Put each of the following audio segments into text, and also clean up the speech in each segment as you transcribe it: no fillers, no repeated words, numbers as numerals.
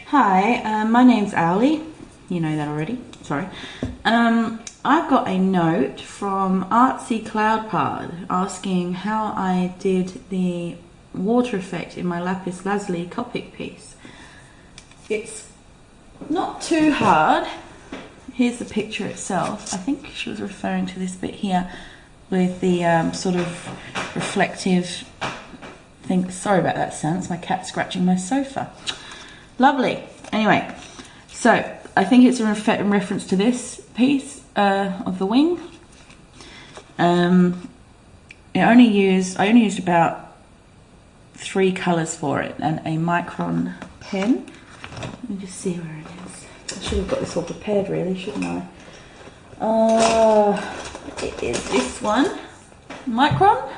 Hi, my name's Owly. You know that already. Sorry. I've got a note from Artsycloudypard asking how I did the water effect in my Lapis Lazuli Copic piece. It's not too hard. Here's the picture itself. I think she was referring to this bit here with the sort of reflective thing. Sorry about that sound, it's my cat scratching my sofa. Lovely. Anyway, so I think it's in reference to this piece of the wing. I only used about 3 colours for it and a micron pen. Let me just see where it is. I should have got this all prepared really, shouldn't I? It is this one, micron,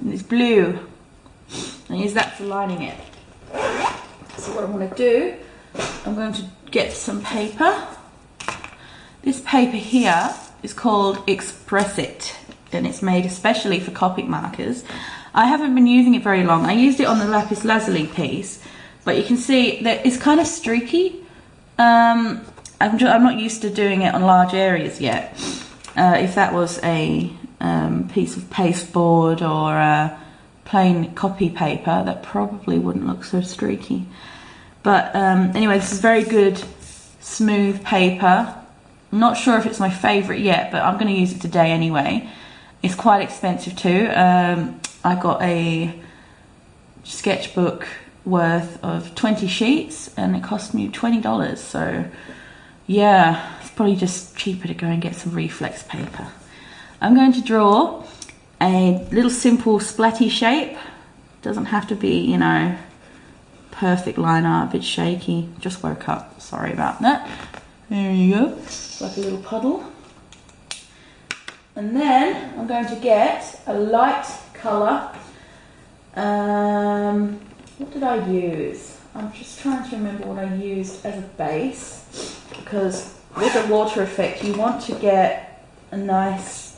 and it's blue. I use that for lining it. So what I want to do, I'm going to get some paper. This paper here is called Express It, and it's made especially for Copic markers. I haven't been using it very long. I used it on the Lapis Lazuli piece, but you can see that it's kind of streaky. I'm not used to doing it on large areas yet. If that was a piece of pasteboard or plain copy paper, that probably wouldn't look so streaky. But anyway, this is very good smooth paper. I'm not sure if it's my favourite yet, but I'm going to use it today anyway. It's quite expensive too. I got a sketchbook worth of 20 sheets and it cost me $20, so yeah, it's probably just cheaper to go and get some reflex paper. I'm going to draw a little simple splatty shape. Doesn't have to be, you know, perfect line art, a bit shaky. Just woke up, sorry about that. There you go, like a little puddle. And then I'm going to get a light colour. What did I use? I'm just trying to remember what I used as a base, because with a water effect you want to get a nice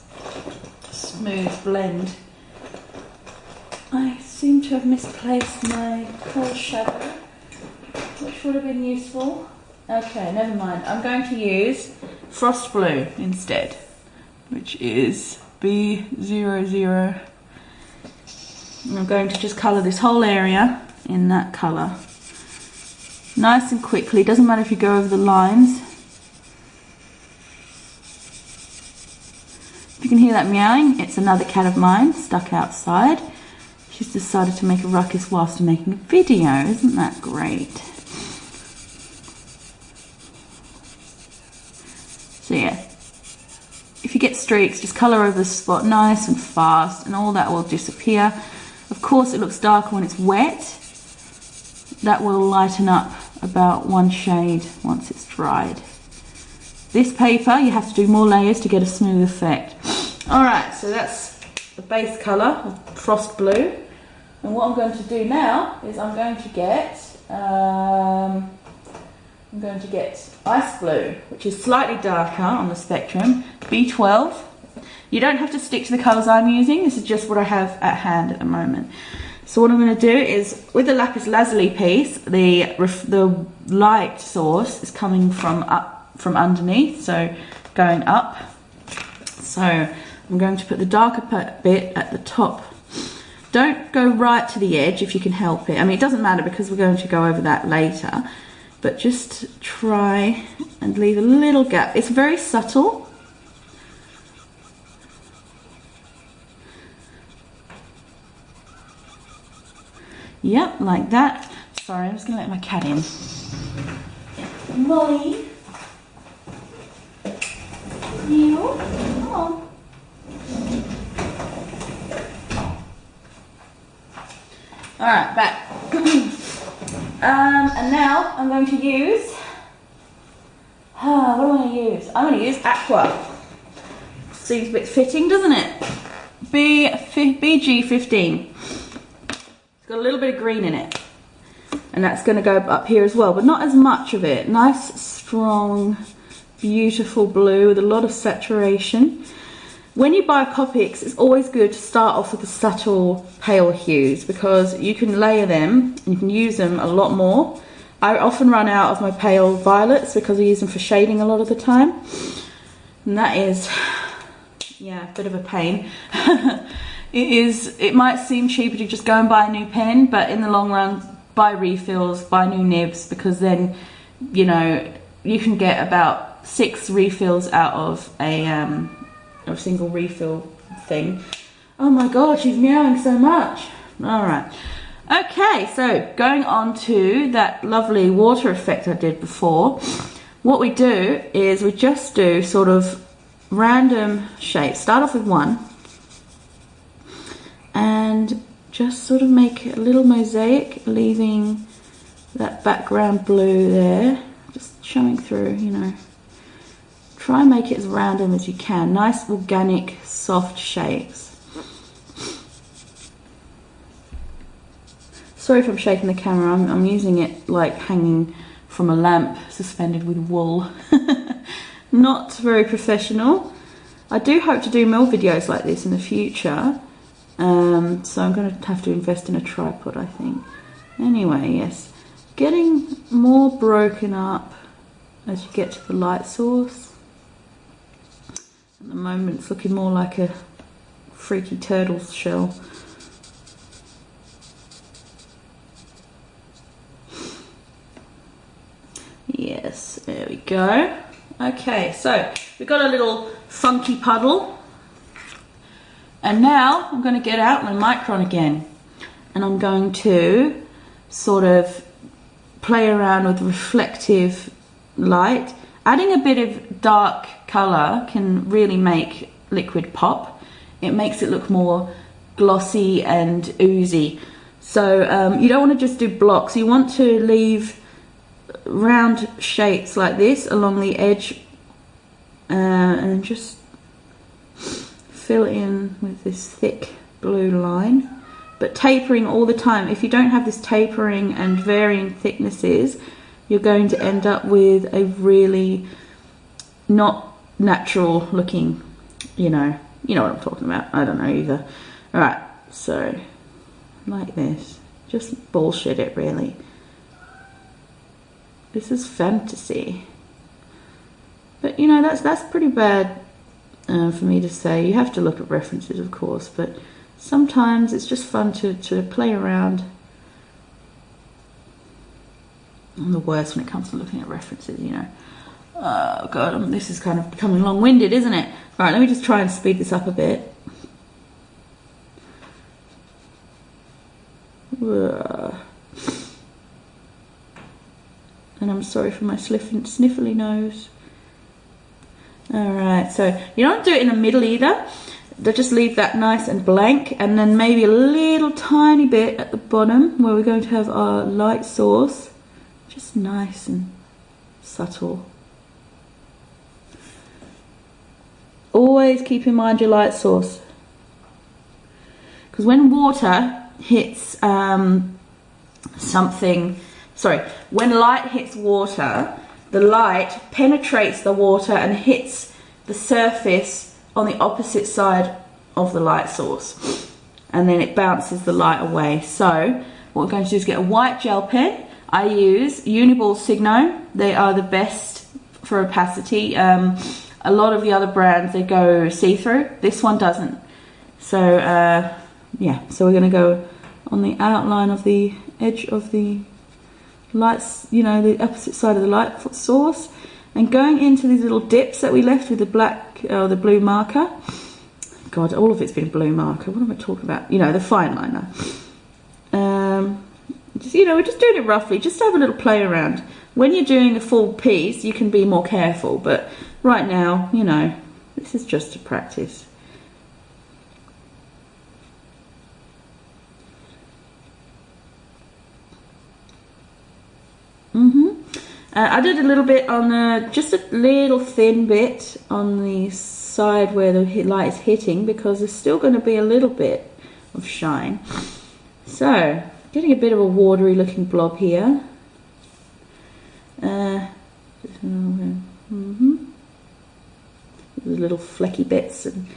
smooth blend. I seem to have misplaced my coal shadow, which would have been useful. Okay, never mind. I'm going to use Frost Blue instead, which is B00. And I'm going to just colour this whole area in that colour. Nice and quickly, doesn't matter if you go over the lines. If you can hear that meowing, it's another cat of mine stuck outside. She's decided to make a ruckus whilst I'm making a video, isn't that great? So yeah, if you get streaks, just colour over the spot nice and fast and all that will disappear. Of course it looks darker when it's wet. That will lighten up about 1 shade once it's dried. This paper, you have to do more layers to get a smooth effect. Alright, so that's the base colour of Frost Blue. And what I'm going to do now is I'm going to get Ice Blue, which is slightly darker on the spectrum, B12. You don't have to stick to the colours I'm using, this is just what I have at hand at the moment. So what I'm going to do is, with the Lapis Lazuli piece, the light source is coming from underneath, so going up. So I'm going to put the darker bit at the top. Don't go right to the edge if you can help it. I mean, it doesn't matter because we're going to go over that later, but just try and leave a little gap. It's very subtle. Yep, like that. Sorry, I'm just going to let my cat in. Molly. You. Come on. Alright, back. And now I'm going to use... what am I going to use? I'm going to use Aqua. Seems a bit fitting, doesn't it? BG15. Got a little bit of green in it, and that's going to go up here as well, but not as much of it. Nice strong beautiful blue with a lot of saturation. when you buy Copics, it's always good to start off with the subtle pale hues because you can layer them and you can use them a lot more. I often run out of my pale violets because I use them for shading a lot of the time. And that is, yeah, a bit of a pain. It might seem cheaper to just go and buy a new pen, but in the long run, buy refills, buy new nibs, because then, you know, you can get about 6 refills out of a single refill thing. Oh my god, she's meowing so much. All right. Okay, so going on to that lovely water effect I did before, what we do is we just do sort of random shapes. Start off with one and just sort of make a little mosaic, leaving that background blue there, just showing through, you know. Try and make it as random as you can. Nice, organic, soft shapes. Sorry if I'm shaking the camera, I'm using it like hanging from a lamp suspended with wool. Not very professional. I do hope to do more videos like this in the future. So I'm going to have to invest in a tripod, I think. Anyway, yes. Getting more broken up as you get to the light source. At the moment it's looking more like a freaky turtle's shell. Yes, there we go. Okay, so we've got a little funky puddle. And now I'm going to get out my Micron again. And I'm going to sort of play around with reflective light. Adding a bit of dark colour can really make liquid pop. It makes it look more glossy and oozy. So you don't want to just do blocks. You want to leave round shapes like this along the edge and just fill in with this thick blue line, but tapering all the time. If you don't have this tapering and varying thicknesses, you're going to end up with a really not natural looking, you know what I'm talking about. I don't know either. Alright, so like this, just bullshit it really. This is fantasy. But you know, that's pretty bad for me to say. You have to look at references, of course, but sometimes it's just fun to play around. I'm the worst when it comes to looking at references, you know. Oh god, this is kind of becoming long-winded, isn't it? Right, let me just try and speed this up a bit. And I'm sorry for my sniffly nose. Alright, so you don't do it in the middle either. Just leave that nice and blank, and then maybe a little tiny bit at the bottom where we're going to have our light source. Just nice and subtle. Always keep in mind your light source. Because when water hits when light hits water, the light penetrates the water and hits the surface on the opposite side of the light source, and then it bounces the light away. So what we're going to do is get a white gel pen. I use Uniball Signo. They are the best for opacity. A lot of the other brands, they go see-through. This one doesn't. So yeah, so we're going to go on the outline of the edge of the lights, you know, the opposite side of the light source, and going into these little dips that we left with the black or the blue marker. God, all of it's been blue marker. What am I talking about? You know, the fine liner. Just, you know, we're just doing it roughly, just to have a little play around. When you're doing a full piece, you can be more careful, but right now, you know, this is just a practice. I did a little bit on the, just a little thin bit on the side where the light is hitting, because there's still going to be a little bit of shine. So, getting a bit of a watery looking blob here. There's little flecky bits, and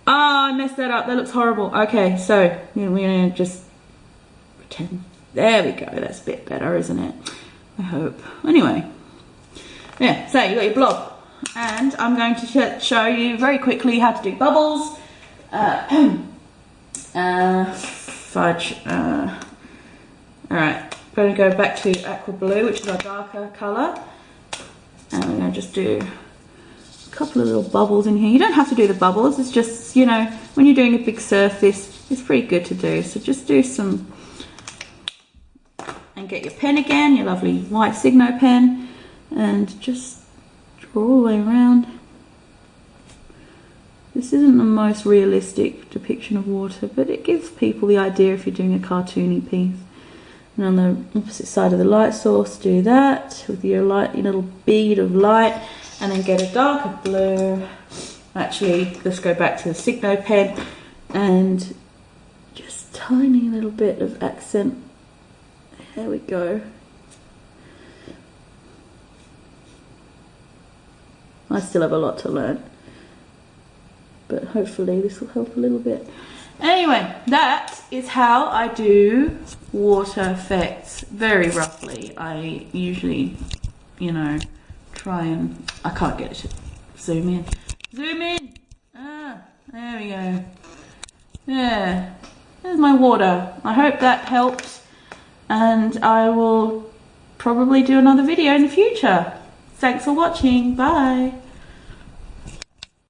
Ah, I messed that up. That looks horrible. Okay, so we're gonna just pretend. There we go. That's a bit better, isn't it? I hope. Anyway, yeah. So you got your blob, and I'm going to show you very quickly how to do bubbles. Fudge. All right. I'm going to go back to aqua blue, which is our darker colour, and we're going to just do a couple of little bubbles in here. You don't have to do the bubbles. It's just, you know, when you're doing a big surface, it's pretty good to do. So just do some, and get your pen again, your lovely white Signo pen, and just draw all the way around. This isn't the most realistic depiction of water, but it gives people the idea if you're doing a cartoony piece. And on the opposite side of the light source, do that with your light, your little bead of light, and then get a darker blue. Actually, let's go back to the Signo pen and just tiny little bit of accent. There we go. I still have a lot to learn, but hopefully this will help a little bit. Anyway, that is how I do water effects, very roughly. I usually, you know, try and, I can't get it to zoom in. Zoom in! Ah, there we go. Yeah, there's my water. I hope that helped, and I will probably do another video in the future. Thanks for watching, bye!